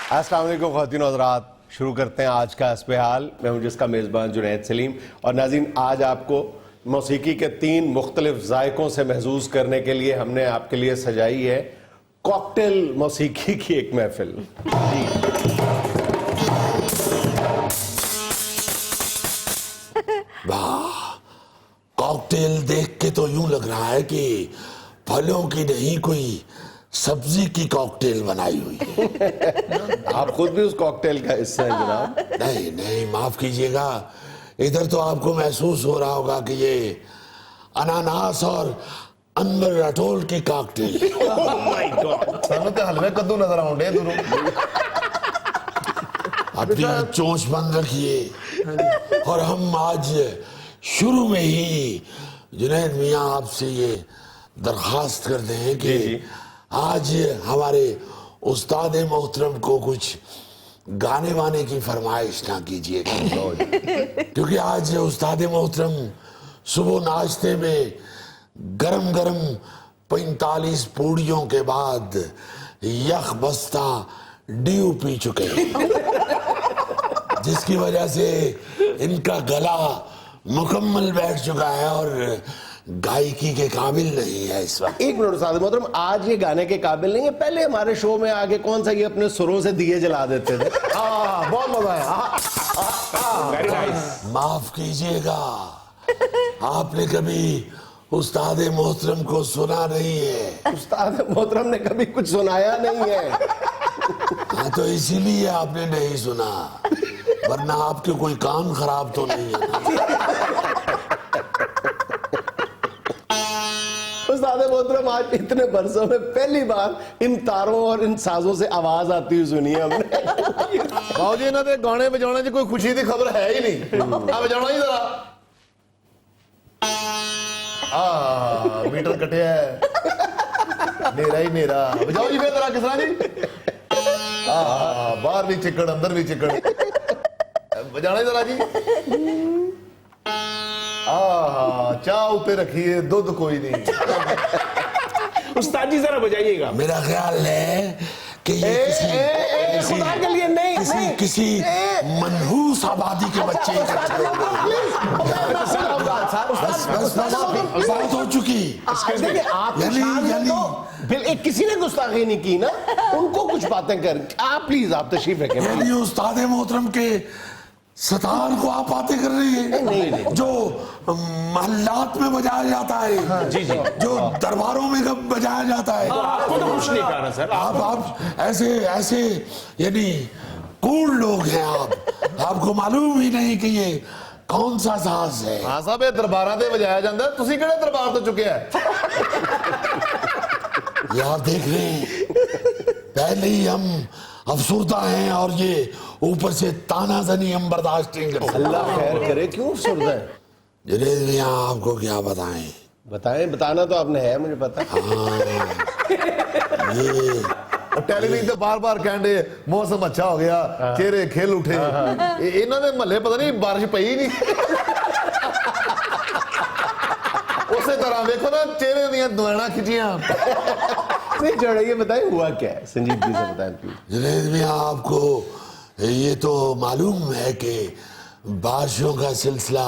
अस्सलाम वालेकुम ख़वातीन और हज़रात, शुरू करते हैं आज का हस्ब हाल। मैं हूं जिसका मेज़बान जुनैद सलीम। और नाज़रीन, आज आपको मौसीकी के 3 मुख्तलिफ ज़ायक़ों से महसूस करने के लिए हमने आपके लिए सजाई है कॉकटेल मौसीकी की एक महफिल। वाह, कॉकटेल देख के तो यूं लग रहा है कि फलों की नहीं कोई सब्जी की कॉकटेल बनाई हुई है। आप खुद भी उस कॉकटेल का हिस्सा है जनाब। नहीं नहीं, माफ कीजिएगा, इधर तो आपको महसूस हो रहा होगा कि ये अनानास और अंबर रटोल की कॉकटेल। ਸਾਨੂੰ ਤੇ ਹਲਵੇ ਕੱਦੂ ਨਜ਼ਰ ਆਉਂਦੇ ਦੂਰੋਂ। अपनी चोंच बंद रखिए और हम आज शुरू में ही जुनैद मियाँ आपसे ये दरखास्त करते हैं कि आज हमारे उस्ताद मोहतरम को कुछ गाने वाने की फरमाइश ना कीजिएगा, क्योंकि आज उस्ताद मोहतरम सुबह नाश्ते में गरम गरम 45 पूड़ियों के बाद यख बस्ता ड्यू पी चुके हैं, जिसकी वजह से इनका गला मुकम्मल बैठ चुका है और गायकी के काबिल नहीं है इस वक्त। एक मिनट उस्ताद मोहतरम, आज ये गाने के काबिल नहीं है। पहले हमारे शो में आगे कौन सा ये अपने सुरों से दिए जला देते थे। ਬਹੁਤ ਮਜ਼ਾ ਆਇਆ। Very nice. माफ कीजिएगा, आपने कभी उस्ताद मोहतरम को सुना नहीं है। उस्ताद मोहतरम ने कभी कुछ सुनाया नहीं है। हाँ, तो इसीलिए आपने नहीं सुना, वरना आपके कोई कान खराब तो नहीं है। उस्ताद मोहतरम, आज इतने बरसों में पहली बार इन तारों और इन साजों से आवाज आती हुई सुनी है हमने। ਬਾਉ ਜੀ, ਇਹਨਾਂ ਦੇ ਗਾਣੇ ਵਜਾਉਣੇ 'ਚ ਕੋਈ ਖੁਸ਼ੀ ਦੀ ਖਬਰ ਹੈ ਹੀ ਨਹੀਂ। ਆ ਵਜਾਉਣਾ ਹੀ ਜ਼ਰਾ। ਆ ਮੀਟਰ ਕਟਿਆ ਹੈ, ਨੇਰਾ ਹੀ ਨੇਰਾ। ਵਜਾਓ ਜੀ ਫੇਰ ਜ਼ਰਾ ਕਿਸ ਤਰ੍ਹਾਂ ਜੀ। ਆ ਬਾਹਰ ਵੀ ਚਿੱਕੜ, ਅੰਦਰ ਵੀ ਚਿੱਕੜ। ਵਜਾਣਾ ਹੀ ਜ਼ਰਾ ਜੀ। ਆ ਚਾਹ ਉੱਤੇ ਰੱਖੀਏ, ਦੁੱਧ ਕੋਈ नहीं। उस्ताद जी जरा बजाइएगा। मेरा ख्याल है कि ये खुदा के लिए नहीं, किसी मनहूस आबादी के बच्चे बात हो चुकी। आप यानी फिर एक किसी ने गुस्ताखी नहीं की ना, उनको कुछ बातें कर। आप प्लीज आप तशरीफ रखें। यानी उस्ताद मोहतरम के सतार को आप बातें कर रही है। नहीं। जो महल्लात में बजाया जाता है, जी जी, जो दरबारों में कब बजाया जाता है। आपको तो कुछ नहीं कहा सर। आप ऐसे यानी कूल लोग हैं आपको मालूम ही नहीं कि ये कौन सा साज है। ਹਾਂ ਸਾਹਿਬ, ਇਹ ਦਰਬਾਰਾਂ ਤੇ ਵਜਾਇਆ ਜਾਂਦਾ। ਤੁਸੀਂ ਕਿਹੜੇ ਦਰਬਾਰ ਤੋਂ ਚੁੱਕਿਆ? ये आप देख रहे हैं, पहले ही हम अफसुर्दा हैं और ये ऊपर से तानाजनी हम बर्दाश्त नहीं कर सकते। अल्लाह खैर करे, क्यों अफसुर्दा है? जुनैद मियां, आपको क्या बताएं। बताएं, बताना तो आपने है, मुझे पता। ये ਟੈਲੀਵਿਜ਼ਨ ਤੇ ਬਾਰ-ਬਾਰ ਕਹਿੰਦੇ ਮੌਸਮ ਅੱਛਾ ਹੋ ਗਿਆ, ਚਿਹਰੇ ਖਿਲ ਉਠੇ। ਇਹਨਾਂ ਦੇ ਮਹੱਲੇ ਪਤਾ ਨਹੀਂ ਬਾਰਿਸ਼ ਪਈ ਨਹੀਂ। ਉਸੇ ਤਰ੍ਹਾਂ ਵੇਖੋ ਨਾ, ਚਿਹਰੇ ਦੀਆਂ ਦੁਆਣਾ ਖਿੱਚੀਆਂ। नहीं छोड़ो, ये बताएं हुआ क्या है, संजीदगी से बताएं प्लीज। जुनैद मियां, आपको ये तो मालूम है कि बारिशों का सिलसिला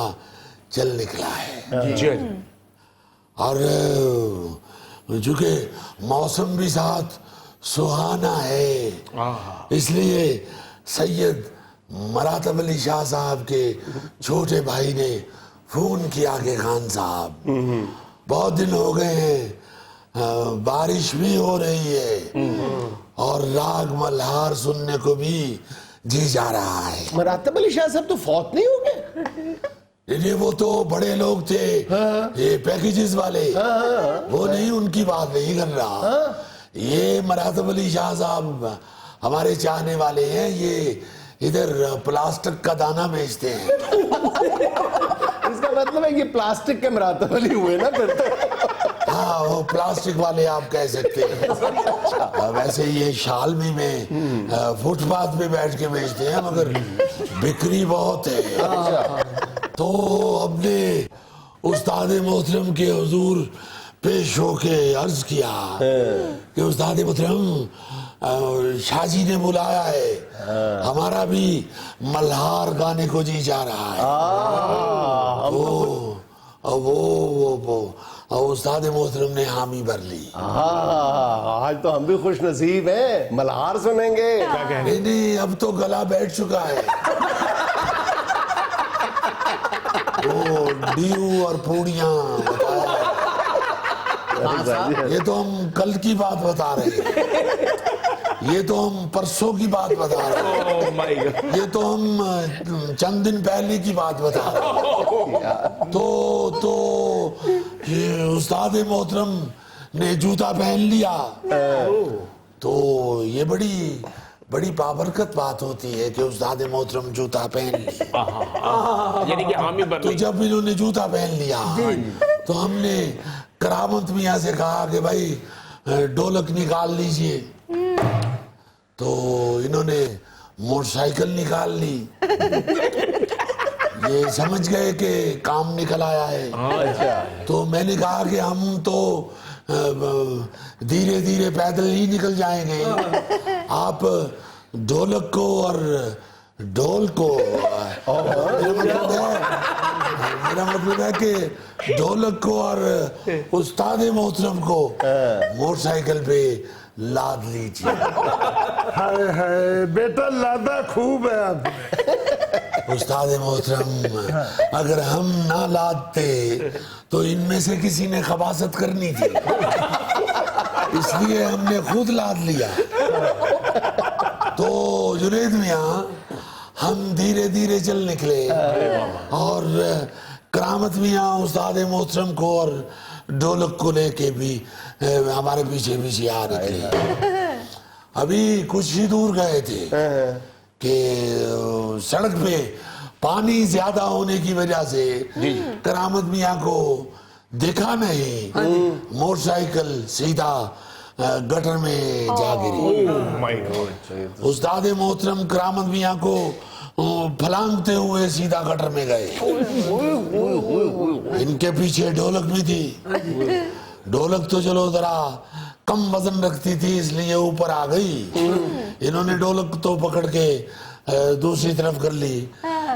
चल निकला है जी। और चूंकि मौसम भी साथ सुहाना है, इसलिए सैयद मरातब अली शाह साहब के छोटे भाई ने फोन किया कि खान साहब, बहुत दिन हो गए हैं, बारिश भी हो रही है और राग मल्हार सुनने को भी जी जा रहा है। मरातब अली शाह साहब तो फौत नहीं हो गए? ये वो तो बड़े लोग थे, ये पैकेजेस वाले, वो नहीं, उनकी बात नहीं कर रहा। ये मरातब अली शाह साहब हमारे चाहने वाले हैं, ये इधर प्लास्टिक का दाना बेचते हैं। इसका मतलब है कि प्लास्टिक के मरातब अली हुए ना फिर तो। हाँ, वो प्लास्टिक वाले आप कह सकते हैं। वैसे ये शाल भी में फुटपाथ पे बैठ के बेचते हैं, मगर बिक्री बहुत है। तो हमने उस्ताद मोहतरम के हुजूर پیش ہو کے عرض کیا کہ استاد محترم شاہ جی نے بلایا ہے، ہمارا بھی ملہار گانے کو جی جا رہا ہے۔ وہ استاد محترم نے حامی بھر لی۔ آج تو ہم بھی خوش نصیب ہیں، ملہار سنیں گے۔ نہیں اب تو گلا بیٹھ چکا ہے۔ وہ ڈیو اور پوڑیاں بتایا، یہ تو ہم کل کی بات بتا رہے ہیں، یہ تو ہم پرسوں کی بات بتا رہے ہیں، یہ تو ہم چند دن پہلے کی بات بتا رہے ہیں۔ تو یہ استاد محترم نے جوتا پہن لیا، تو یہ بڑی بابرکت بات ہوتی ہے کہ استاد محترم جوتا پہن لیا۔ یعنی کہ حامی بھر تو جب انہوں نے جوتا پہن لیا تو ہم نے کرامت میاں سے کہا کہ بھائی ڈھولک نکال لیجئے، تو انہوں نے موٹر سائیکل نکال لی، یہ سمجھ گئے کہ کام نکل آیا ہے۔ تو میں نے کہا کہ ہم تو دھیرے دھیرے پیدل ہی نکل جائیں گے، آپ ڈھولک کو اور ڈھول کو، میرا مطلب ہے کہ ڈھولک کو اور استاد محترم کو موٹر سائیکل پہ لاد لیجیے۔ بیٹا لادا خوب ہے آپ نے۔ استاد محترم اگر ہم نہ لادتے تو ان میں سے کسی نے خباثت کرنی تھی، اس لیے ہم نے خود لاد لیا۔ تو جنید میاں ہم دھیرے دھیرے چل نکلے اور کرامت میاں استاد محترم کو اور ڈھولک کو لے کے بھی ہمارے پیچھے پیچھے آ نکلے۔ ابھی کچھ ہی دور گئے تھے کہ سڑک پہ پانی زیادہ ہونے کی وجہ سے کرامت میاں کو دیکھا نہیں، موٹر سائیکل سیدھا گٹر میں جا گری۔ استاد محترم کرامت میاں کو پھلانگتے ہوئے سیدھا گٹر میں گئے۔ ان کے پیچھے ڈھولک بھی تھی، ڈھولک تو چلو ذرا کم وزن رکھتی تھی اس لیے اوپر آ گئی، انہوں نے ڈھولک تو پکڑ کے دوسری طرف کر لی،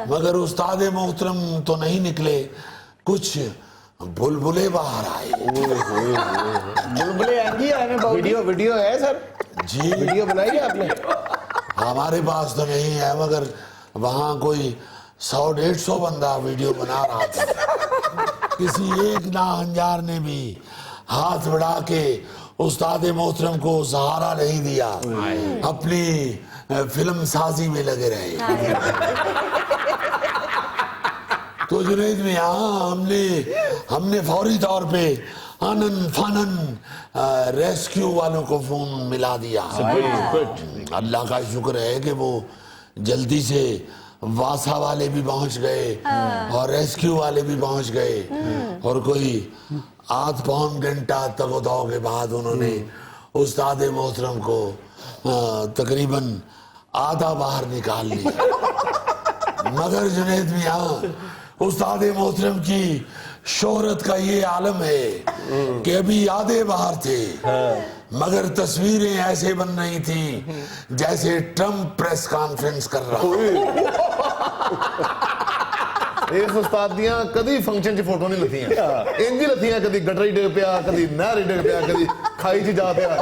مگر استاد محترم تو نہیں نکلے، کچھ بلبلے باہر آئے۔ بلبلے ویڈیو ہے سر؟ جی ویڈیو بنائی ہے آپ نے؟ ہمارے پاس تو نہیں ہے، مگر وہاں کوئی 100-150 بندہ ویڈیو بنا رہا تھا۔ کسی ایک ناہنجار نے بھی ہاتھ بڑھا کے استاد محترم کو سہارا نہیں دیا، اپنی فلم سازی میں لگے رہے۔ تو جنید میاں ہم نے فوری طور پہ آنن فانن ریسکیو والوں کو فون ملا دیا۔ اللہ کا شکر ہے کہ وہ جلدی سے واسا والے بھی پہنچ گئے اور ریسکیو والے بھی پہنچ گئے، اور کوئی آدھ پون گھنٹہ تگ و دو کے بعد انہوں نے استاد محترم کو تقریباً آدھا باہر نکال لیا۔ مگر جنید میاں استاد محترم کی شہرت کا یہ عالم ہے کہ ابھی آدھے باہر تھے، مگر تصویریں ایسے بن رہی تھیں جیسے ٹرمپ پریس کانفرنس کر رہا۔ اس استاد دیاں کدی فنکشن چ فوٹو نہیں لتھیاں، انج ہی لتھیاں، کدی گٹر ہی ڈگ پیا، کدی نہر ہی ڈگ پیا، کدی کھائی چ جا پیا۔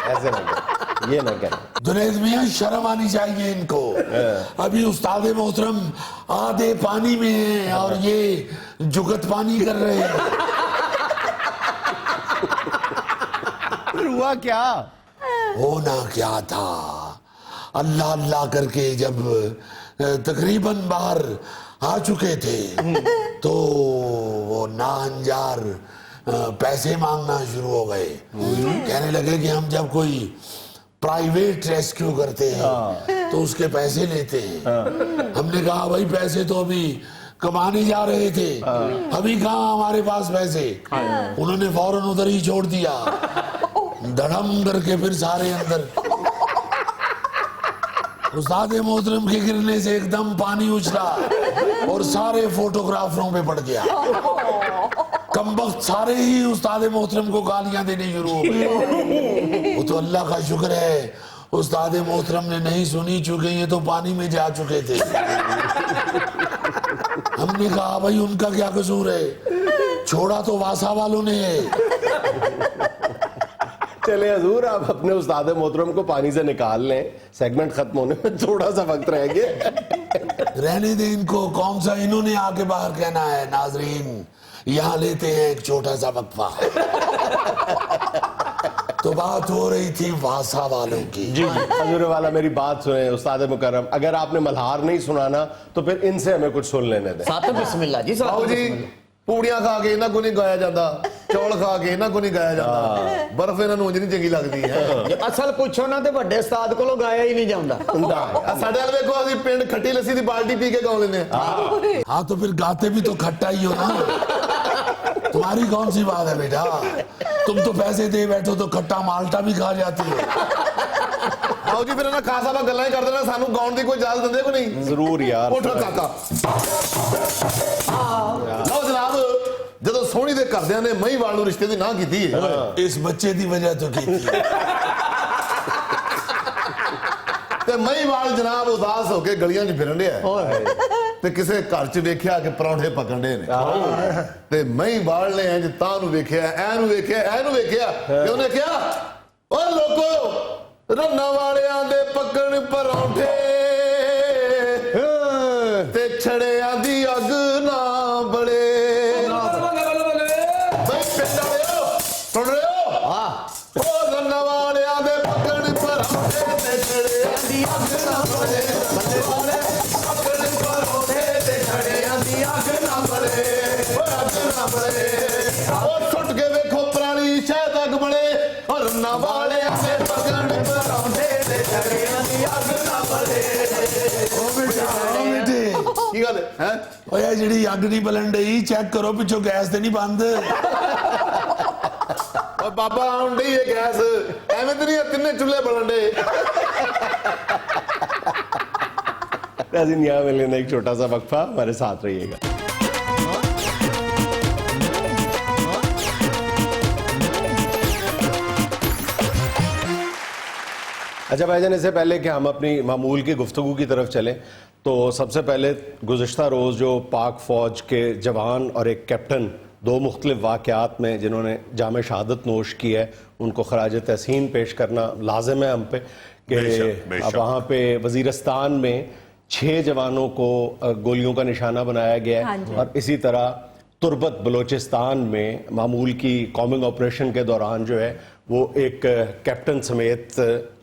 ایسے نہ کریں، یہ نہ کریں۔ جنید میاں شرم آنی چاہیے ان کو، ابھی استاد محترم آدھے پانی میں ہیں اور یہ جگت پانی کر رہے ہیں۔ پھر ہوا کیا؟ ہونا کیا تھا، اللہ اللہ کر کے جب تقریباً باہر آ چکے تھے تو وہ ناہنجار پیسے مانگنا شروع ہو گئے، کہنے لگے کہ ہم جب کوئی پرائیویٹ ریسکیو کرتے ہیں تو اس کے پیسے لیتے ہیں۔ ہم نے کہا بھائی پیسے تو ابھی کمانے جا رہے تھے، ابھی کہاں ہمارے پاس پیسے۔ انہوں نے فوراً ادھر ہی چھوڑ دیا، دھڑم کر کے پھر سارے اندر۔ استاد محترم کے گرنے سے ایک دم پانی اچھلا اور سارے فوٹوگرافروں پہ پڑ گیا۔ कमबख्त सारे ही उस्ताद मोहतरम को गालियां देने शुरू हो गए। वो तो अल्लाह का शुक्र है उस्ताद मोहतरम ने नहीं सुनी, चुके ये तो पानी में जा चुके थे। हमने कहा भाई उनका क्या कसूर है, छोड़ा तो वासा वालों ने है। चले हजूर, आप अपने उस्ताद मोहतरम को पानी से निकाल लें, सेगमेंट खत्म होने में थोड़ा सा वक्त रह गया। रहने दे इनको, कौन सा इन्होंने आके बाहर कहना है। नाजरीन यहाँ लेते हैं एक छोटा सा वक्फा। तो बात हो रही थी वासा वालों की। जी हजूर वाला मेरी बात सुने उस्ताद मुकर्रम, अगर आपने मल्हार नहीं सुनाना तो फिर इनसे हमें कुछ सुन लेने दें। साथ बिस्मिल्लाह जी, साथ बाबू जी पूड़ियां खा के ਇਹਨਾਂ को नहीं गाया जाता, चौल खा के ਇਹਨਾਂ को नहीं गाया जाता, बर्फ ਇਹਨਾਂ ਨੂੰ ਉਂਝ ਨਹੀਂ ਚੰਗੀ ਲੱਗਦੀ ਹੈ। ਅਸਲ ਪੁੱਛੋ ਨਾ ਤੇ ਵੱਡੇ ਉਸਤਾਦ ਕੋਲੋਂ ਗਾਇਆ ਹੀ ਨਹੀਂ ਜਾਂਦਾ। ਸਾਡੇ ਵਾਲ ਵੇਖੋ, ਅਸੀਂ ਪਿੰਡ ਖੱਟੀ ਲੱਸੀ ਦੀ ਬਾਲਟੀ ਪੀ ਕੇ ਗਾ ਲੈਂਦੇ ਆ। हाँ तो फिर गाते भी तो खट्टा ही हो ना। तुम्हारी कौन सी बात है बेटा, तुम तो पैसे दे बैठो तो खट्टा माल्टा भी खा जाती हो। ਆਓ ਜੀ ਫਿਰ ਇਹਨਾਂ ਖਾਸਾ ਵਾ ਗੱਲਾਂ ਹੀ ਕਰ ਦੇਣਾ, ਸਾਨੂੰ ਗਾਉਣ ਦੀ ਕੋਈ ਇਜਾਜ਼ਤ ਦਿੰਦੇ ਕੋ ਨਹੀਂ? जरूर यार। ਉਠੋ ਕਾਕਾ। ਲਓ ਜਨਾਬ, ਜਦੋਂ ਸੋਹਣੀ ਦੇ ਘਰਦਿਆਂ ਨੇ ਮਹੀਂਵਾਲ ਨੂੰ ਰਿਸ਼ਤੇ ਦੀ ਨਾ ਕੀਤੀ ਹੈ, इस बच्चे की वजह तो की थी। ਤੇ ਮਹੀਂਵਾਲ ਜਨਾਬ ਉਦਾਸ ਹੋ ਕੇ ਗਲੀਆਂ 'ਚ ਫਿਰਨ ਡਿਆ ਤੇ ਕਿਸੇ ਘਰ 'ਚ ਵੇਖਿਆ ਕਿ ਪਰੌਂਠੇ ਪਕਣ ਡੇ ਨੇ, ਤੇ ਮਹੀਂਵਾਲ ਨੇ ਇੰਜ ਤਾਂ ਨੂੰ ਵੇਖਿਆ, ਐ ਨੂੰ ਵੇਖਿਆ, ਐ ਨੂੰ ਵੇਖਿਆ ਤੇ ਉਹਨੇ ਕਿਹਾ, ਓ ਲੋਕੋ ਰੰਨਾਂ ਵਾਲਿਆਂ ਦੇ ਪੱਕਣ ਪਰੌਂਠੇ ਤੇ ਛੜਿਆਂ ਦੀ ਅੱਗ ਨਾ ਬਲੇ। ਬਈ ਪਿੰਡ ਵਾਲਿਓ ਸੁਣ ਰਹੇ ਹੋ? ਹਾਂ। ਓ ਰੰਨਾਂ ਵਾਲਿਆਂ ਦੇ ਪੱਕਣ ਪਰੌਂਠੇ ਤੇ ਛੜਿਆਂ ਦੀ ਅੱਗ ਨਾ ਬਲੇ, ਬੱਲੇ ਬੱਲੇ ਪੱਕਣ ਪਰੌਂਠੇ ਤੇ ਛੜਿਆਂ ਦੀ ਅੱਗ ਨਾ ਬਲੇ, ਓ ਅੱਗ ਨਾ ਬਲੇ। ਓ ਸੁੱਟ ਕੇ ਵੇਖੋ ਪੁਰਾਣੀ ਸ਼ਹਿਦ ਅੱਗ ਬਲੇ, ਓ ਰੰਨਾਂ ਵਾਲਿਆਂ ਦੇ ਪੱਕਣ ਪਰੌਂਠੇ ਤੇ ਛੜਿਆਂ ਦੀ ਅੱਗ ਨਾ ਬਲੇ। बेटे ਕੀ ਗੱਲ ਹੈ? ओ यार जिहड़ी अग नहीं बलन डई, चेक करो पिछो गैस ते नहीं बंद। ਓ ਬਾਬਾ ਆਉਣ ਡਈ ਇਹ ਗੈਸ, ਐਵੇਂ ਤੇ ਨਹੀਂ ਇਹ ਤਿੰਨੇ ਚੁੱਲ੍ਹੇ ਬਲਣ ਡੇ। नाज़रीन यहाँ में लेना एक छोटा सा वक्फा, हमारे साथ रहिएगा। अच्छा भाईजान, इससे पहले कि हम अपनी मामूल की गुफ्तगू की तरफ चलें तो सबसे पहले गुज़िश्ता रोज़ जो पाक फ़ौज के जवान और एक कैप्टन दो मुख्तलिफ वाक़यात में जिन्होंने जाम शहादत नोश की है, उनको खराज तहसीन पेश करना लाजिम है हम पे कि अब वहाँ पे वज़ीरिस्तान में 6 जवानों को गोलियों का निशाना बनाया गया है और इसी तरह तुर्बत बलोचिस्तान में मामूल की कॉमिंग ऑपरेशन के दौरान जो है वो एक कैप्टन समेत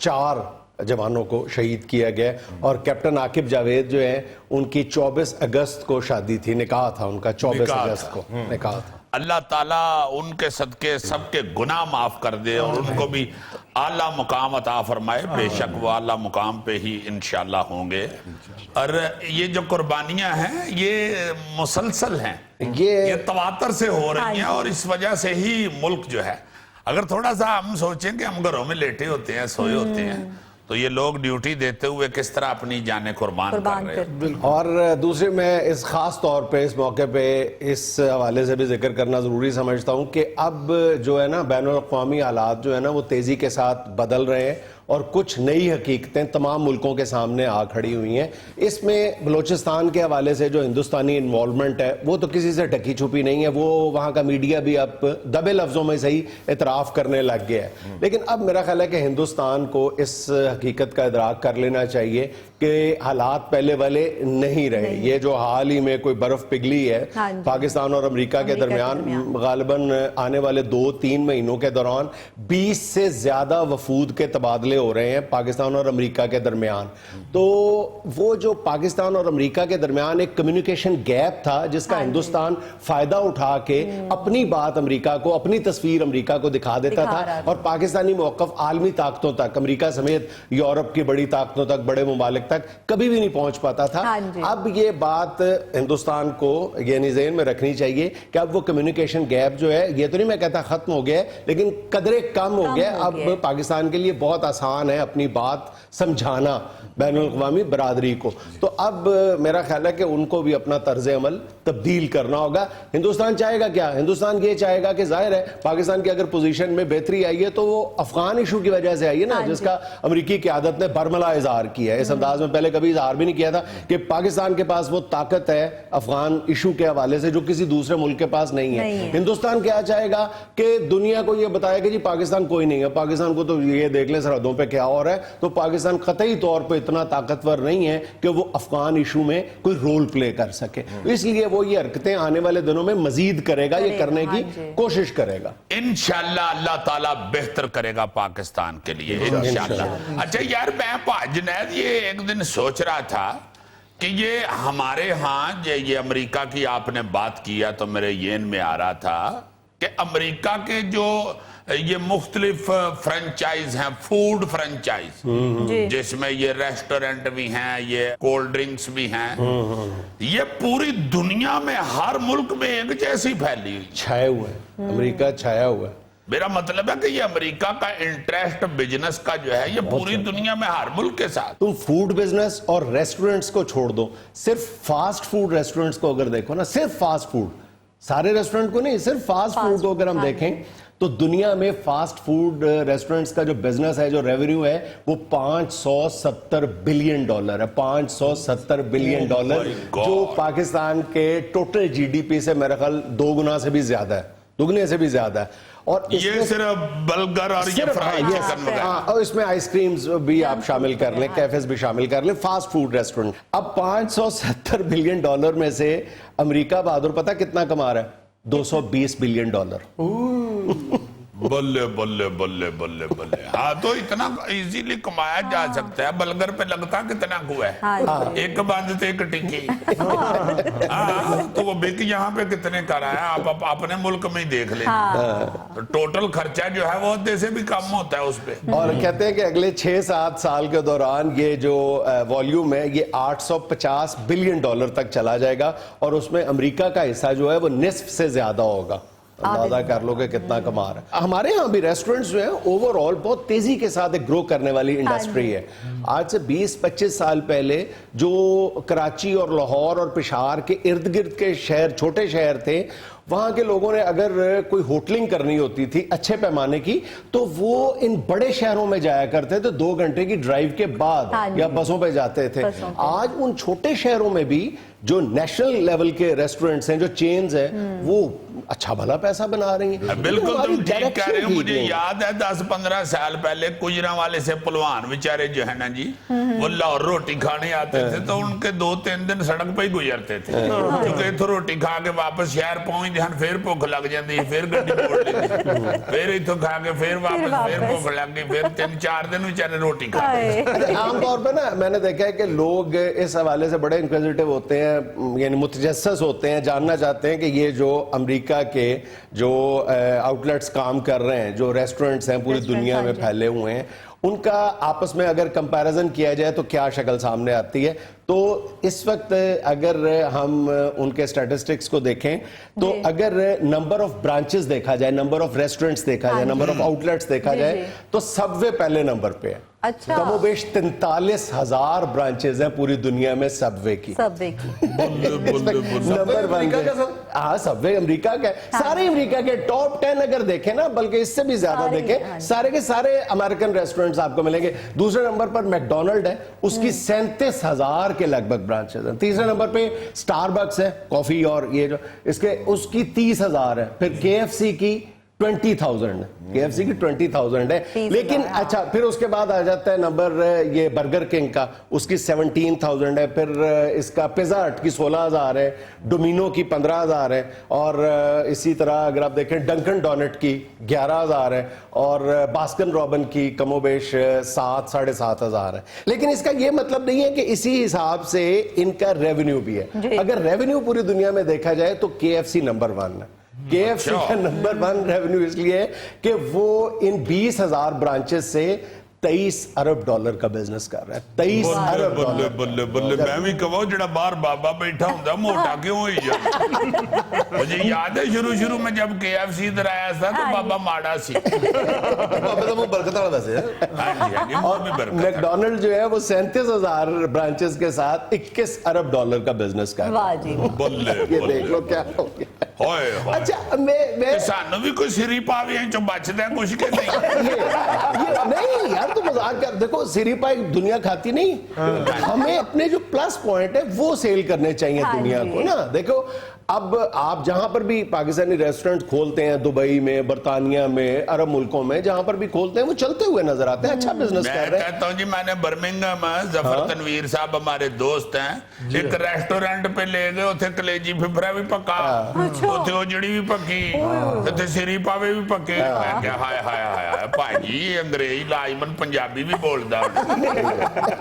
4 जवानों को शहीद किया गया और कैप्टन आकिब जावेद जो है उनकी 24 अगस्त को शादी थी, निकाह था उनका 24 अगस्त को निकाह था। अल्लाह ताला उनके सदके सबके गुनाह माफ कर दे और उनको भी आला मुकाम अता फरमाए। बेशक वो आला मुकाम पे ही इंशाल्लाह होंगे। और ये जो कुर्बानियां हैं ये मुसलसल हैं, ये तवातर से हो रही हैं और इस वजह से ही मुल्क जो है, अगर थोड़ा सा हम सोचें कि हम घरों में लेटे होते हैं, सोए होते हैं, तो ये लोग ड्यूटी देते हुए किस तरह अपनी जानें कुर्बान कर रहे हैं। और दूसरी मैं इस खास तौर पे इस मौके पे इस हवाले से भी जिक्र करना ज़रूरी समझता हूँ कि अब जो है ना बैनुल-अक़वामी हालात जो है ना वो तेज़ी के साथ बदल रहे हैं और कुछ नई हकीकतें तमाम मुल्कों के सामने आ खड़ी हुई हैं। इसमें बलोचिस्तान के हवाले से जो हिंदुस्तानी इन्वॉल्वमेंट है वो तो किसी से ढकी छुपी नहीं है, वो वहाँ का मीडिया भी अब दबे लफ्ज़ों में सही इतराफ़ करने लग गया है। लेकिन अब मेरा ख्याल है कि हिंदुस्तान को इस हकीकत का इदराक कर लेना चाहिए कि हालात पहले वाले नहीं रहे। ये जो हाल ही में कोई बर्फ़ पिघली है पाकिस्तान और अमेरिका के दरमियान, गालिबन आने वाले 2-3 महीनों के दौरान 20 से ज़्यादा वफूद के तबादले हो रहे हैं पाकिस्तान और अमेरिका के दरमियान। तो वो जो पाकिस्तान और अमेरिका के दरमियान एक कम्युनिकेशन गैप था जिसका हिंदुस्तान फायदा उठा के अपनी बात अमेरिका को, अपनी तस्वीर अमेरिका को दिखा देता था और पाकिस्तानी मौक़िफ़ आलमी ताकतों तक, अमेरिका समेत यूरोप की बड़ी ताकतों तक, बड़े मुमालिक तक कभी भी नहीं पहुंच पाता था। अब ये बात हिंदुस्तान को यानी ज़हन में रखनी चाहिए कि अब वो कम्युनिकेशन गैप जो है, ये तो नहीं मैं कहता खत्म हो गया, लेकिन कदरे कम हो गया। अब पाकिस्तान के लिए बहुत आसान آسان ہے اپنی بات سمجھانا بین الاقوامی برادری کو. تو اب میرا خیال ہے کہ ان کو بھی اپنا طرز عمل تبدیل کرنا ہوگا. ہندوستان چاہے گا کیا؟ ہندوستان یہ چاہے گا کہ ظاہر ہے پاکستان کی اگر پوزیشن میں بہتری آئی ہے تو وہ افغان ایشو کی وجہ سے آئی ہے نا, جس کا امریکی قیادت نے برملا اظہار کیا ہے. اس انداز میں پہلے کبھی اظہار بھی نہیں کیا تھا کہ پاکستان کے پاس وہ طاقت ہے افغان ایشو کے حوالے سے جو کسی دوسرے ملک کے پاس نہیں ہے. ہندوستان کیا چاہے گا کہ دنیا کو یہ بتایا کہ جی پاکستان کوئی نہیں ہے, پاکستان کو تو یہ دیکھ لیں سرحدوں پہ کیا ہو رہا ہے. تو پاکستان قطعی طور پہ اتنا طاقتور نہیں ہے کہ وہ افغان ایشو میں کوئی رول پلے کر سکے. اس لیے وہ یہ حرکتیں آنے والے دنوں میں مزید کرے گا, یہ کرنے کی کوشش کرے گا. انشاءاللہ اللہ تعالیٰ بہتر کرے گا پاکستان کے لیے انشاءاللہ. اچھا یار میں جنید یہ ایک دن سوچ رہا تھا کہ یہ ہمارے ہاں یہ امریکہ کی آپ نے بات کیا تو میرے ذہن میں آ رہا تھا کہ امریکہ کے جو یہ مختلف فرنچائز ہیں, فوڈ فرنچائز, جس میں یہ ریسٹورنٹ بھی ہیں, یہ کولڈ ڈرنکس بھی ہیں, یہ پوری دنیا میں ہر ملک میں ایک جیسی پھیلی ہوئی, چھائے ہوئے ہیں, امریکہ چھایا ہوا ہے. میرا مطلب ہے کہ یہ امریکہ کا انٹرسٹ بزنس کا جو ہے یہ پوری دنیا میں ہر ملک کے ساتھ. تم فوڈ بزنس اور ریسٹورنٹس کو چھوڑ دو, صرف فاسٹ فوڈ ریسٹورنٹس کو اگر دیکھو نا, صرف فاسٹ فوڈ, سارے ریسٹورنٹ کو نہیں, صرف فاسٹ فوڈ کو اگر ہم دیکھیں تو دنیا میں فاسٹ فوڈ ریسٹورنٹس کا جو بزنس ہے, جو ریونیو ہے, وہ $570 بلین ہے. $570 بلین, جو پاکستان کے ٹوٹل جی ڈی پی سے میرا خیال 2 گنا سے بھی زیادہ ہے, 2 گنے سے بھی زیادہ ہے. اور یہ صرف بلگر اور یہ فرائی چکن وغیرہ, اور اس میں آئس کریمز بھی آپ شامل کر لیں, کیفیز بھی شامل کر لیں, فاسٹ فوڈ ریسٹورنٹ. اب $570 بلین میں سے امریکہ بہادر پتہ کتنا کما رہا ہے؟ $220 بلین. بلے بلے بلے بلے بلے. ہاں تو اتنا ایزیلی کمایا جا سکتا ہے. بلگر پہ لگتا کتنا کو ہے, ایک باندھتے ایک ٹکی. تو وہ بیک یہاں پہ کتنے کا رہا ہے, آپ اپنے ملک میں ہی دیکھ لیں. ٹوٹل خرچہ جو ہے وہ ادھے سے بھی کم ہوتا ہے اس پہ. اور کہتے ہیں کہ اگلے 6-7 سال کے دوران یہ جو والیوم ہے یہ $850 بلین تک چلا جائے گا, اور اس میں امریکہ کا حصہ جو ہے وہ نصف سے زیادہ ہوگا. اندازہ کر لو کہ کتنا کما رہا ہے. ہمارے ہاں بھی ریسٹورنٹس جو ہیں اوور آل بہت تیزی کے ساتھ ایک گرو کرنے والی انڈسٹری ہے. آج سے 20-25 سال پہلے جو کراچی اور لاہور اور پشاور کے ارد گرد کے شہر, چھوٹے شہر تھے, وہاں کے لوگوں نے اگر کوئی ہوٹلنگ کرنی ہوتی تھی اچھے پیمانے کی تو وہ ان بڑے شہروں میں جایا کرتے تھے 2 گھنٹے کی ڈرائیو کے بعد, یا بسوں پہ جاتے تھے. آج ان چھوٹے شہروں میں بھی جو نیشنل لیول کے ریسٹورنٹس ہیں, جو چینز ہیں, وہ اچھا بھلا پیسہ بنا رہی ہیں. بالکل تم ٹھیک کہہ رہے ہو. مجھے یاد ہے 10-15 سال پہلے کجرا والے سے پلوان بیچارے جو ہے نا جی, وہ لاہور روٹی کھانے آتے تھے تو ان کے 2-3 دن سڑک پہ ہی گزرتے تھے, کیونکہ اتھو روٹی کھا کے واپس شہر پہنچ دہن پھر بھوک لگ جاتی, پھر گڈی موڑ لیتی, پھر اتھو کھا کے پھر واپس پھر بھوک لگ گئی, پھر 3-4 دن بیچارے روٹی کھاتے. عام طور پہ نا میں نے دیکھا ہے کہ لوگ اس حوالے سے بڑے انکویزیٹو ہوتے ہیں, یعنی متجسس ہوتے ہیں, جاننا چاہتے ہیں کہ یہ جو امریکہ کے جو آؤٹ لیٹس کام کر رہے ہیں, جو ریسٹورنٹس ہیں پوری دنیا میں پھیلے ہوئے ہیں, ان کا آپس میں اگر کمپیریزن کیا جائے تو کیا شکل سامنے آتی ہے. تو اس وقت اگر ہم ان کے سٹیٹسٹکس کو دیکھیں تو اگر نمبر آف برانچز دیکھا جائے, نمبر آف ریسٹورنٹس دیکھا جائے, نمبر آف آؤٹ لیٹس دیکھا جائے, تو سب وے پہلے نمبر پہ ہے. کم و بیش 43,000 برانچز ہیں پوری دنیا میں سب وے کی. نمبر 1 ہاں سب وے امریکہ کا ہے. سارے امریکہ کے ٹاپ 10 اگر دیکھیں نا, بلکہ اس سے بھی زیادہ دیکھیں, سارے کے سارے امریکن ریسٹورنٹس آپ کو ملیں گے. دوسرے نمبر پر میکڈونلڈ ہے, اس کی 37,000 کے لگ بھگ برانچز ہیں. تیسرے نمبر پہ سٹار بکس ہے, کافی اور یہ جو اس کی 30,000 ہے. پھر KFC کی 20,000 ہے, KFC کی 20,000 ہے. لیکن اچھا پھر اس کے بعد آ جاتا ہے نمبر یہ برگر کنگ کا, اس کی 17,000 ہے. پھر اس کا پیزا ہٹ کی 16,000 ہے, ڈومینو کی 15,000 ہے, اور اسی طرح اگر آپ دیکھیں ڈنکن ڈونٹ کی 11,000 ہے, اور باسکن رابن کی کم و بیش 7,000-7,500 ہے. لیکن اس کا یہ مطلب نہیں ہے کہ اسی حساب سے ان کا ریونیو بھی ہے. اگر ریونیو پوری دنیا میں دیکھا جائے تو KFC نمبر 1 ہے. KFC کا نمبر 1 ریونیو اس لیے ہے کہ وہ ان 20,000 برانچز سے 23 अरब डॉलर का बिजनेस कर रहा है। 23 अरब ਬੱਲੇ डॉलर। ਬੱਲੇ ਬੱਲੇ ਮੈਂ ਵੀ ਕਹਾਂ ਜਿਹੜਾ ਬਾਹਰ ਬਾਬਾ ਬੈਠਾ ਹੁੰਦਾ ਮੋਟਾ ਕਿਉਂ ਹੋਈ ਜਾਂਦਾ मुझे याद है शुरू में जब KFC इधर आया था तो बाबा माड़ा सी ਬਾਬੇ ਦਾ ਮੂੰਹ ਬਰਕਤ ਵਾਲਾ ਵੈਸੇ ਹੈ। हाँ जी हाँ जी मुंह में बरकत है। मैकडोनल्ड जो है वो 37,000 ब्रांचेस के साथ 21 अरब डॉलर का बिजनेस कर रहा वाह जी ਬੱਲੇ है। ये देख लो क्या हो गया। ਹੋਏ ਹੋਏ अच्छा मैं ਸਾਨੂੰ ਵੀ ਕੋਈ ਸਿਰੀ ਪਾਵੇ ਚੋਂ ਬਚਦਾ ਕੁਝ ਕਿ ਨਹੀਂ ये नहीं यार, तो मजाक कर, देखो सिरी पाई दुनिया खाती नहीं, हमें अपने जो प्लस पॉइंट है वो सेल करने चाहिए हाँ दुनिया जी। को ना। देखो अब आप जहां पर भी पाकिस्तानी रेस्टोरेंट खोलते हैं, दुबई में, बरतानिया में, अरब मुल्कों में जहां पर भी खोलते हैं, वो चलते हुए नजर आते हैं, अच्छा बिजनेस मैं कर रहे हैं। कहता हूँ जी मैंने बर्मिंघम जफर तनवीर साहब हमारे दोस्त हैं एक रेस्टोरेंट पे ले गए उथे कलेजी फिफरा भी पका उथे ओजड़ी भी पकी उथे सिरी पावे भी पके मैं क्या हाय हाय हाय भाजी अंग्रेजी लाजमन पंजाबी भी बोलदा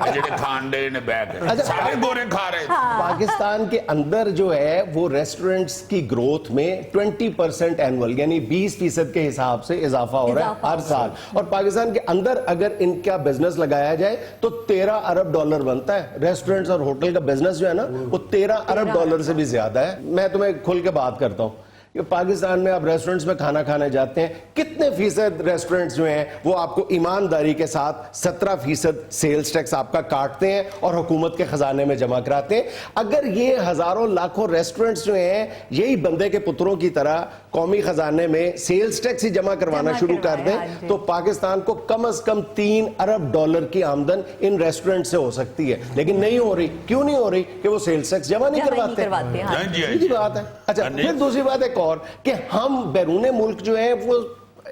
जेड़े खान दे ने बैठ सारे गोरे खा रहे थे। पाकिस्तान के अंदर जो है वो रेस्टोरेंट्स की ग्रोथ में 20% एनुअल यानी 20% के हिसाब से इजाफा हो रहा है हर साल, और पाकिस्तान के अंदर अगर इनका बिजनेस लगाया जाए तो 13 अरब डॉलर बनता है। रेस्टोरेंट्स और होटल का बिजनेस जो है ना वो 13 अरब डॉलर से भी ज्यादा है। मैं तुम्हें खुल के बात करता हूं कि पाकिस्तान में आप रेस्टोरेंट्स में खाना खाने जाते हैं, कितने फीसद रेस्टोरेंट्स जो हैं वो आपको ईमानदारी के साथ 17% सेल्स टैक्स आपका काटते हैं और हुकूमत के खजाने में जमा कराते हैं। अगर ये हजारों लाखों रेस्टोरेंट्स जो हैं यही बंदे के पुत्रों की तरह कौमी खजाने में सेल्स टैक्स ही जमा करवाना शुरू कर दें तो पाकिस्तान को कम से कम 3 अरब डॉलर की आमदन इन रेस्टोरेंट से हो सकती है, लेकिन नहीं हो रही। क्यों नहीं हो रही? कि वो सेल्स टैक्स जमा नहीं करवाते। हाँ। हाँ जी, हाँ सीधी जी। बात है। अच्छा, फिर दूसरी बात एक और कि हम बैरूने मुल्क जो है वो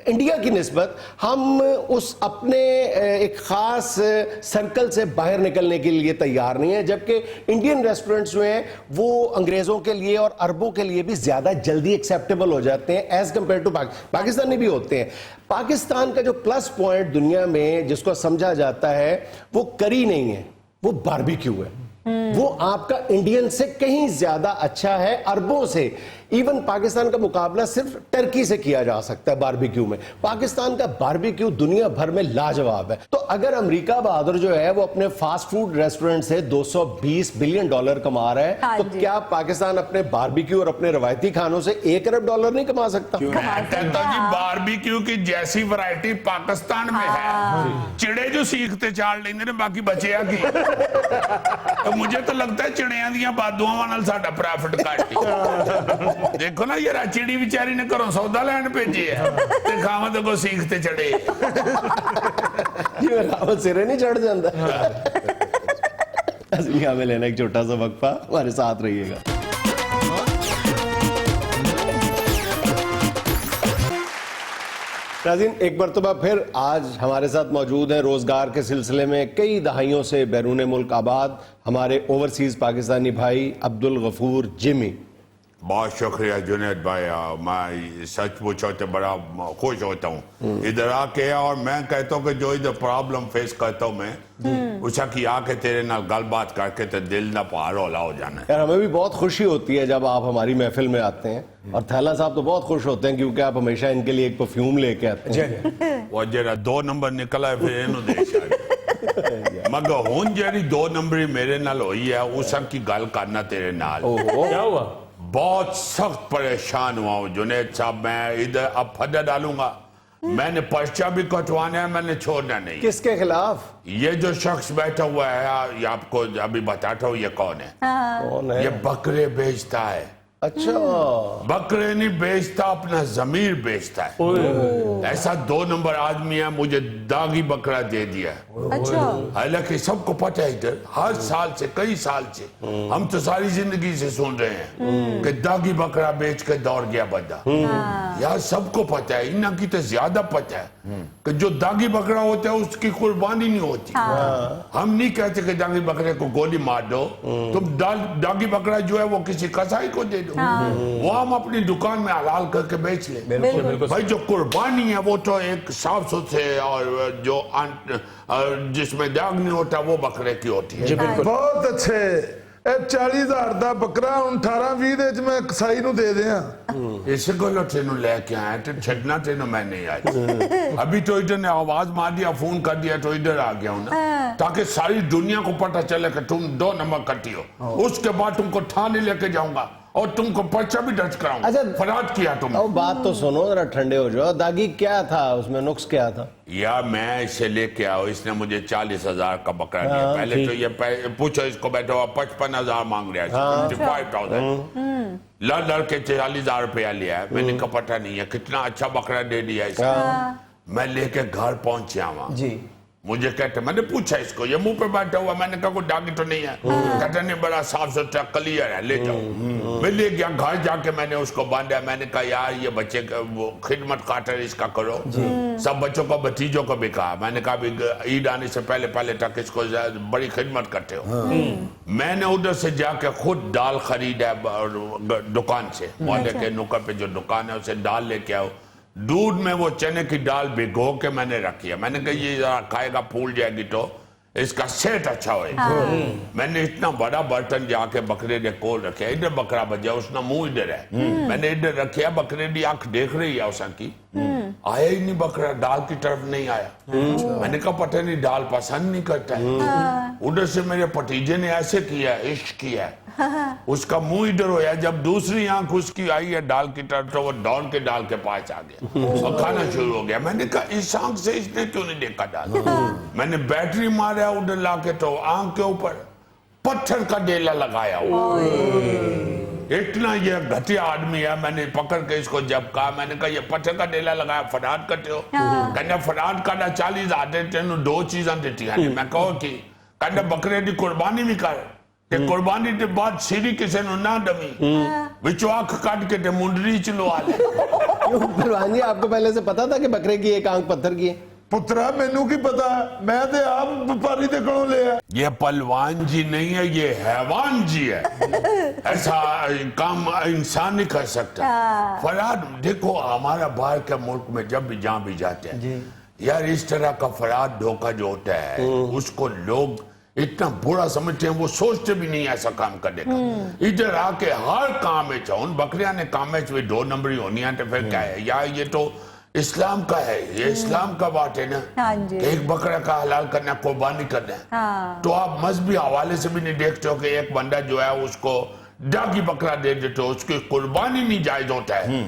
इंडिया की निस्बत हम उस अपने एक खास सर्कल से बाहर निकलने के लिए तैयार नहीं है, जबकि इंडियन रेस्टोरेंट्स जो हैं वो अंग्रेजों के लिए और अरबों के लिए भी ज्यादा जल्दी एक्सेप्टेबल हो जाते हैं एज कंपेयर टू पाकिस्तानी भी होते हैं। पाकिस्तान का जो प्लस पॉइंट दुनिया में जिसको समझा जाता है वो करी नहीं है, वो बारबेक्यू है। वो आपका इंडियन से कहीं ज्यादा अच्छा है, अरबों से। इवन पाकिस्तान का मुकाबला सिर्फ टर्की से किया जा सकता है बारबेक्यू में। पाकिस्तान का बारबेक्यू दुनिया भर में लाजवाब है। तो अगर अमेरिका बहादुर जो है वो अपने फास्ट फूड रेस्टोरेंट से 220 बिलियन डॉलर कमा रहा है, हाँ तो जी। क्या पाकिस्तान अपने बारबेक्यू और अपने रवायती खानों से 1 अरब डॉलर नहीं कमा सकता? मैं कहता हूँ जी बारबेक्यू की जैसी वैरायटी पाकिस्तान में है, चिड़े जो सीखते चाल लेंगे ने बाकी बचे की तो मुझे तो लगता है चिड़िया दियां बादुआं नाल साडा प्रॉफिट घट देखो ना यार चिड़ी बेचारी ने घरों सौदा लैन भेजे है ते खावा तो को सीखते चढ़े ये रावत सिरे नहीं चढ़ जाता। यहाँ में लेना एक छोटा सा वक्फा, हमारे साथ रहिएगा। नाज़रीन, एक मरतबा फिर आज हमारे साथ मौजूद हैं रोजगार के सिलसिले में कई दहाइयों से बैरून मुल्क आबाद हमारे ओवरसीज पाकिस्तानी भाई अब्दुल गफूर जिमी। बहुत शुक्रिया जुनेद भाई, मैं सच पूछो तो बड़ा खुश होता हूँ इधर आके, और मैं कहता हूँ कि जो इधर प्रॉब्लम फेस करता हूँ मैं उसा की आके तेरे नाल गलबात करके तो दिल ना पहाड़ होला हो जाना है। यार हमें भी बहुत खुशी होती है जब आप हमारी महफिल में आते हैं, और थैला साहब तो बहुत खुश होते हैं क्योंकि आप हमेशा इनके लिए एक परफ्यूम लेके आते हैं। वो जरा 2 नंबर निकला है फिर इन्हों देश मगर हुन जेरी 2 नंबरी मेरे नाल होई है उसा की गल करना तेरे नाल। क्या हुआ? बहुत सख्त परेशान हुआ हूँ जुनेद साहब, मैं इधर अब फदा डालूंगा, मैंने पर्चा भी कटवाना है, मैंने छोड़ना नहीं। किसके खिलाफ? ये जो शख्स बैठा हुआ है ये आपको अभी बताता हूँ ये कौन है। कौन है? ये बकरे बेचता है। अच्छा, बकरे नहीं बेचता, अपना जमीर बेचता है। ऐसा 2 नंबर आदमी है, मुझे दागी बकरा दे दिया। अच्छा। हालांकि सबको पता है इधर हर साल से कई साल से हम तो सारी जिंदगी से सुन रहे हैं कि दागी बकरा बेच के दौड़ गया बंदा। यार सबको पता है, इन्ना की तो ज्यादा पता है कि जो दागी बकरा होता है उसकी कुर्बानी नहीं होती। हम नहीं कहते कि दागी बकरे को गोली मार दो, तुम दागी बकरा जो है वो किसी कसाई को दे दो, वो हम अपनी दुकान में हलाल करके बेच ले। भाई जो कुर्बानी है वो तो एक साफ सुथरे और जो जिसमें दाग नहीं होता वो बकरे की होती है। बहुत अच्छे ਇਹ 40,000 ਦਾ ਬੱਕਰਾ ਹੁਣ 18-20 ਦੇ ਚ ਮੈਂ ਕਸਾਈ ਨੂੰ ਦੇ ਦਿਆਂ। इसे को तेनों लेके आया तो छड़ना तेनों मैं नहीं आया। अभी तो इधर ने आवाज मार दिया, फोन कर दिया तो इधर आ गया हूं ना, ताकि सारी दुनिया को पता चले कि तुम 2 नंबर कटी हो। उसके बाद तुमको थाने लेके जाऊंगा और तुमको पर्चा भी दर्ज कराऊंगा। अच्छा, फराड किया तुमने। अब बात तो सुनो, जरा ठंडे हो जाओ। दागी क्या था उसमें, नुक्स क्या था? यार मैं इसे लेके आया, इसने मुझे 40,000 का बकरा दिया। पहले तो ये पूछो इसको, बैठो 55,000 मांग रहा है, 55,000 लड़ के 40,000 रुपया लिया है। मैंने कहा पता नहीं है कितना अच्छा बकरा दे दिया इसने। मैं लेके घर पहुंचा वहां जी। मुझे कहते, मैंने पूछा इसको, ये मुंह पे बैठा हुआ, मैंने कहा कोई दागी तो नहीं है? कहते नहीं, बड़ा साफ सुथरा क्लियर है, ले जाओ। मैं ले गया, घर जाके मैंने उसको बांधा। मैंने कहा यार ये बच्चे वो खिदमत खातर इसका करो। सब बच्चों को, भतीजों को भी कहा। मैंने कहा ईद आने से पहले तक इसको बड़ी खिदमत करते हो। मैंने उधर से जाके खुद दाल खरीदा दुकान से, मोहल्ले के नुक्कड़ पे जो दुकान है उसे दाल लेके आओ। दूध में वो चने की दाल भिगो के मैंने रखी है। मैंने कहा ये जरा खाएगा, फूल जाएगी तो इसका सेहत अच्छा होएगा। मैंने इतना बड़ा बर्तन जाके बकरे ने कोल रखे, इधर बकरा बजा, उसका मुंह इधर है। मैंने इधर रखा, बकरे की आंख देख रही है उसा की, आया ही नहीं बकरा, दाल की तरफ नहीं आया। मैंने कहा पता नहीं दाल पसंद नहीं करता है। उधर से मेरे भतीजे ने ऐसे किया, इश्क किया, उसका मुंह इधर होया। जब दूसरी आंख उसकी आई है दाल की तरफ तो वो दौड़ के दाल के पास आ गया और खाना शुरू हो गया। मैंने कहा इस आंख से इसने क्यों नहीं देखा दाल? मैंने बैटरी मारा उधर लाके तो आंख के ऊपर पत्थर का डेला लगाया हुआ। इतना ये घटिया आदमी है। मैंने पकड़ के इसको जब कहा, मैंने कहा ये पत्थर का डेला लगाया, फराड करते हो? कहना फराड करना 40,000 देते, 2 चीजें देती है। मैं कहो कि कहना बकरे की कुर्बानी भी कर, ते कुर्बानी के बाद सीरी किसी ने ना दमी, विचो आंख काट के ते मुंडरी च लवा ले। क्यों पहलवान जी, आपको पहले से पता था कि बकरे की एक आंख पत्थर की है? पुत्रा मैनू की पता, मैं ते आप व्यापारी दे कोलों लिया। ये पहलवान जी नहीं है, ये हैवान जी है। ऐसा काम इंसान नहीं कर सकता। फराड देखो, हमारा बाहर के मुल्क में जब भी जहां भी जाते हैं यार, इस तरह का फराड धोखा जो होता है उसको लोग इतना बुरा समझते हैं, वो सोचते भी नहीं ऐसा काम करने का। इधर आके हर काम में चाहो बकरिया ने काम में 2 नंबरी होनी है तो फिर क्या है यार? ये तो इस्लाम का है, ये इस्लाम का बात है ना। कि एक बकरा का हलाल करना, कुर्बानी करना। तो आप मजहबी हवाले से भी नहीं देखते हो कि एक बंदा जो है उसको दागी बकरा दे देते हो, उसकी कुर्बानी नहीं जायज होता है।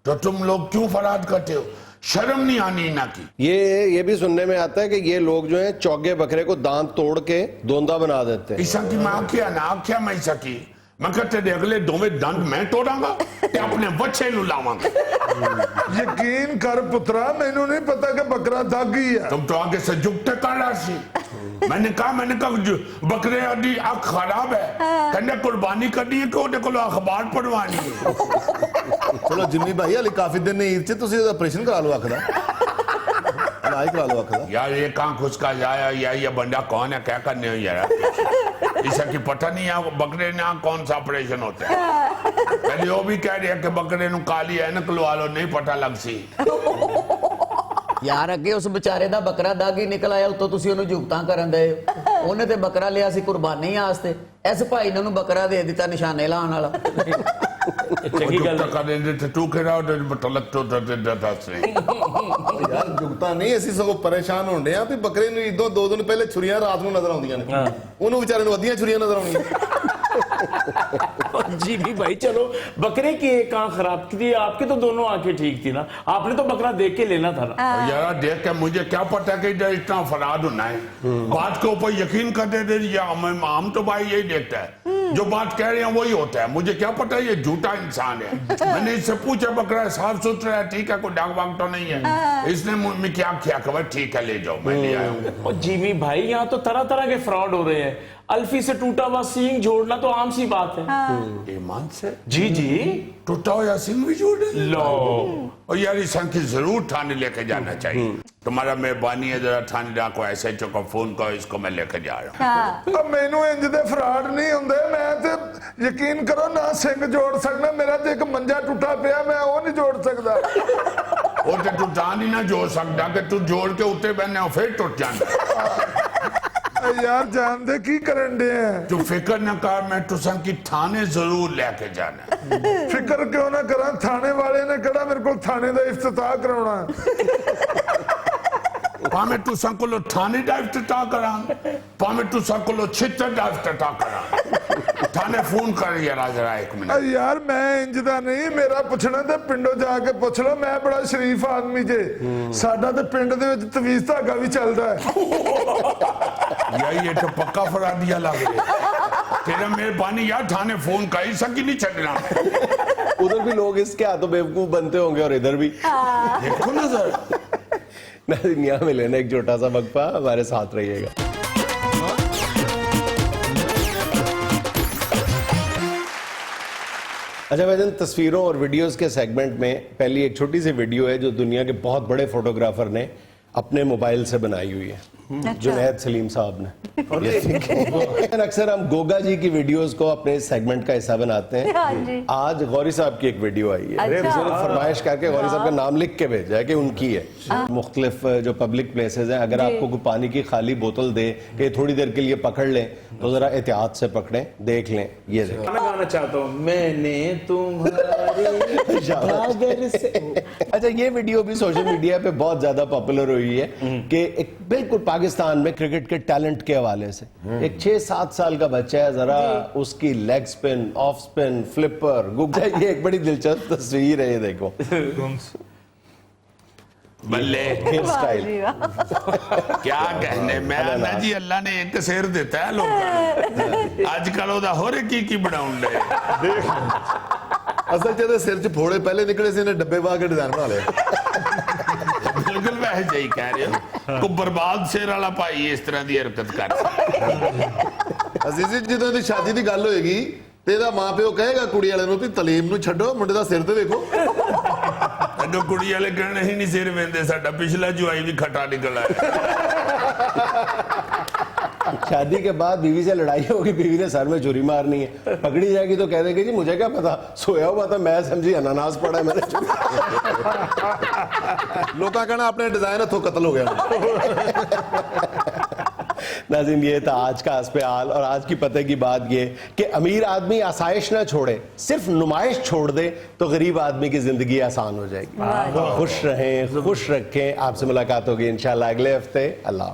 तो तुम लोग क्यों फराड करते हो? शर्म नहीं आनी ना की। ये भी सुनने में आता है कि ये लोग जो है चौगे बकरे को दांत तोड़ के दोंदा बना देते हैं। ईसा की मैं आख्या मैं ईसा की मैं कहते अगले 2 दंद मैं तोड़ांगा ते अपने बच्चे नु लावांगा। यकीन कर पुत्रा, मैनू नहीं पता कि बकरा दागी है। तुम तो आगे से जुगते कर रहा सी। मैंने कहा बकरे आदि आंख खराब है, कहने कुर्बानी करनी है कि ओदे कोल अखबार पढ़वानी है। चलो जिम्मी भाई हले काफी दिन नहीं ईद च तुसी ऑपरेशन करा लो अख दा, इलाज करा लो अख दा। यार एक आंख उसका जाया या ये बंदा कौन है, क्या करने हो यार? ईसा की पता नहीं है बकरे ने कौन सा ऑपरेशन होता है। पहले वो भी कह रही है कि बकरे नु काली ऐनक लवा लो, नहीं पता लग सी। ਯਾਰ ਅੱਗੇ ਉਸ ਵਿਚਾਰੇ ਦਾ ਬੱਕਰਾ ਦਾਗੀ ਨਿਕਲ ਆਇਆ, ਉੱਤੋਂ ਤੁਸੀਂ ਉਹਨੂੰ ਜੁਗਤਾਂ ਕਰਨ ਦੇ ਹੋ। ਉਹਨੇ ਤੇ ਬੱਕਰਾ ਲਿਆ ਸੀ ਕੁਰਬਾਨੀ ਵਾਸਤੇ, ਇਸ ਭਾਈ ਨੇ ਉਹਨੂੰ ਬੱਕਰਾ ਦੇ ਦਿੱਤਾ ਨਿਸ਼ਾਨੇ ਲਾਉਣ ਵਾਲਾ। चंगी गल कर तू कह रहा मतलब तो दस यार जुगता नहीं, ਅਸੀਂ ਸਗੋਂ ਪਰੇਸ਼ਾਨ ਹੁੰਦੇ ਆ ਵੀ ਬੱਕਰੇ ਨੂੰ ਇਦੋਂ 2 ਦਿਨ ਪਹਿਲੇ ਛੁਰੀਆਂ ਰਾਤ ਨੂੰ ਨਜ਼ਰ ਆਉਂਦੀਆਂ ਨੇ, ਉਹਨੂੰ ਵਿਚਾਰੇ ਨੂੰ ਅੱਧੀਆਂ ਛੁਰੀਆਂ ਨਜ਼ਰ ਆਉਣੀਆਂ। जी भी भाई चलो, बकरे की एक आंख खराब थी, आपकी तो दोनों आंखें ठीक थी ना, आपने तो बकरा देख के लेना था ना। यार देख के मुझे क्या पता कि इतना फराड होना है, बात के ऊपर यकीन करते थे। हम तो भाई यही देखता है, जो बात कह रहे हैं वही होता है। मुझे क्या पता ये झूठा इंसान है। मैंने इससे पूछा बकरा साफ सुथरा है, ठीक है, कोई दाग वाग तो नहीं है। इसने मुझे क्या किया, खबर ठीक है ले जाओ, मैं ले आया हूँ। और जीवी भाई यहाँ तो तरह तरह के फ्रॉड हो रहे हैं। अल्फी से टूटा हुआ सींग जोड़ना तो आम सी बात है। ईमान से जी जी, टूटा हुआ सिंह भी जोड़ लो। और यार इस की जरूर थाने लेके जाना चाहिए। तुम्हारा मेहरबानी है, जरा थानेदार को ऐसे को फोन करो, इसको मैं लेके जा रहा हूँ। अब मैनू इंज दे फ्रॉड नहीं हुंदे, मैं ते यकीन करो ना सिंह जोड़ सकना, मेरा ते एक मंजा टूटा पिया, मैं वो नहीं जोड़ सकदा। वो तो तू जान ही ना जोड़ सकता कि तू जोड़ के उत्ते बहने फिर टूट जाना। यार जान दे की करन दे हैं तू फिक्र न कर, मैं तुसन की थाने जरूर लेके जाना है। फिक्र क्यों ना करा, थाने वाले ने कड़ा मेरे को थाने का इफ्तिताह कराना भाਵੇਂ तुसां कोलो थाने दा इफ्तिताह करां, भाਵੇਂ तुसां कोलो छित्तर दा इफ्तिताह करां, थाने फोन कर जरा एक मिनट। यार मैं इंजदा नहीं, मेरा पुछना ते पिंडों जाके पुछ लो, मैं बड़ा शरीफ आदमी जे, साडा ते पिंड दे विच तवीज़ धागा भी चलदा है। यार ये तो पक्का फरादिया लग रहा है। तेरा मेहरबानी यार, थाने फोन कर ही सकी नहीं छड़ना। उधर भी लोग इसके हाथों बेवकूफ बनते होंगे और इधर भी। देखो ना सर, नाज़रीन, यहाँ मिले ना एक छोटा सा वक्फा, हमारे साथ रहिएगा। अच्छा भाईजान, तस्वीरों और वीडियोस के सेगमेंट में पहली एक छोटी सी वीडियो है जो दुनिया के बहुत बड़े फोटोग्राफर ने अपने मोबाइल से बनाई हुई है, जुनैद सलीम साहब ने। अक्सर हम गोगा जी की वीडियोस को अपने सेगमेंट का हिस्सा बनाते हैं। हाँ जी। आज गौरी साहब की एक वीडियो आई है, अच्छा। सिर्फ फरमाइश करके गौरी साहब का नाम लिख के भेजा है कि उनकी है। मुख्तलिफ जो पब्लिक प्लेसेस हैं, अगर आपको कोई पानी की खाली बोतल दे कि थोड़ी देर के लिए पकड़ लें, तो जरा एहतियात से पकड़ें, देख लें। ये देखें, मैं गाना चाहता हूँ, मैंने तुम्हारी सागर से। अच्छा, ये वीडियो भी सोशल मीडिया पे बहुत ज्यादा पॉपुलर हुई है कि एक बिल्कुल पाकिस्तान में क्रिकेट के टैलेंट के हवाले से एक 6-7 साल का बच्चा है, जरा उसकी leg spin, off spin, flipper, Gugga, ये एक बड़ी दिलचस्प तस्वीर है। ये देखो, बल्ले हेयर स्टाइल। क्या कहने, मैं ना जी, अल्लाह ने एक सिर देता है लोग आजकल ओदा होरे की बनाउन ले। देख असल च ਇਹਦੇ ਸਿਰ 'ਚ ਫੋੜੇ ਪਹਿਲੇ ਨਿਕਲੇ ਸੀ, ਇਹਨੇ ਡੱਬੇ ਪਾ ਕੇ ਡਿਜ਼ਾਈਨ ਬਣਾ ਲਿਆ। बिल्कुल वैसे सही कह रहे हो, को बर्बाद शेर वाला भाई इस तरह की हरकत कर। ਅਜ਼ੀਜ਼ੀ ਜਦੋਂ ਦੀ ਸ਼ਾਦੀ ਦੀ ਗੱਲ ਹੋਏਗੀ ਤੇ ਇਹਦਾ ਮਾਪਿਓ ਕਹੇਗਾ ਕੁੜੀ ਵਾਲੇ ਨੂੰ ਵੀ ਤਲੀਮ ਨੂੰ ਛੱਡੋ, ਮੁੰਡੇ ਦਾ ਸਿਰ ਤੇ ਵੇਖੋ। अगो कुड़ी वाले कहने ही नहीं सिर वेंदे, साडा पिछला जुआई भी खटा निकला है। शादी के बाद बीवी से लड़ाई होगी, बीवी ने सर में छुरी मारनी है, पकड़ी जाएगी तो कह देगी जी मुझे क्या पता, सोया हुआ था, मैं समझी अनानास पड़ा है मेरे। ਲੋਕਾਂ ਕਹਿਣਾ ਆਪਣੇ ਡਿਜ਼ਾਈਨ ਹੱਥੋਂ ਕਤਲ ਹੋ ਗਿਆ। नाज़रीन, ये था आज का अस्पताल, और आज की पते की बात ये कि अमीर आदमी आसाइश ना छोड़े, सिर्फ नुमाइश छोड़ दे तो गरीब आदमी की जिंदगी आसान हो जाएगी। खुश रहें, खुश रखें। आपसे मुलाकात होगी इंशाल्लाह अगले हफ्ते। अल्लाह।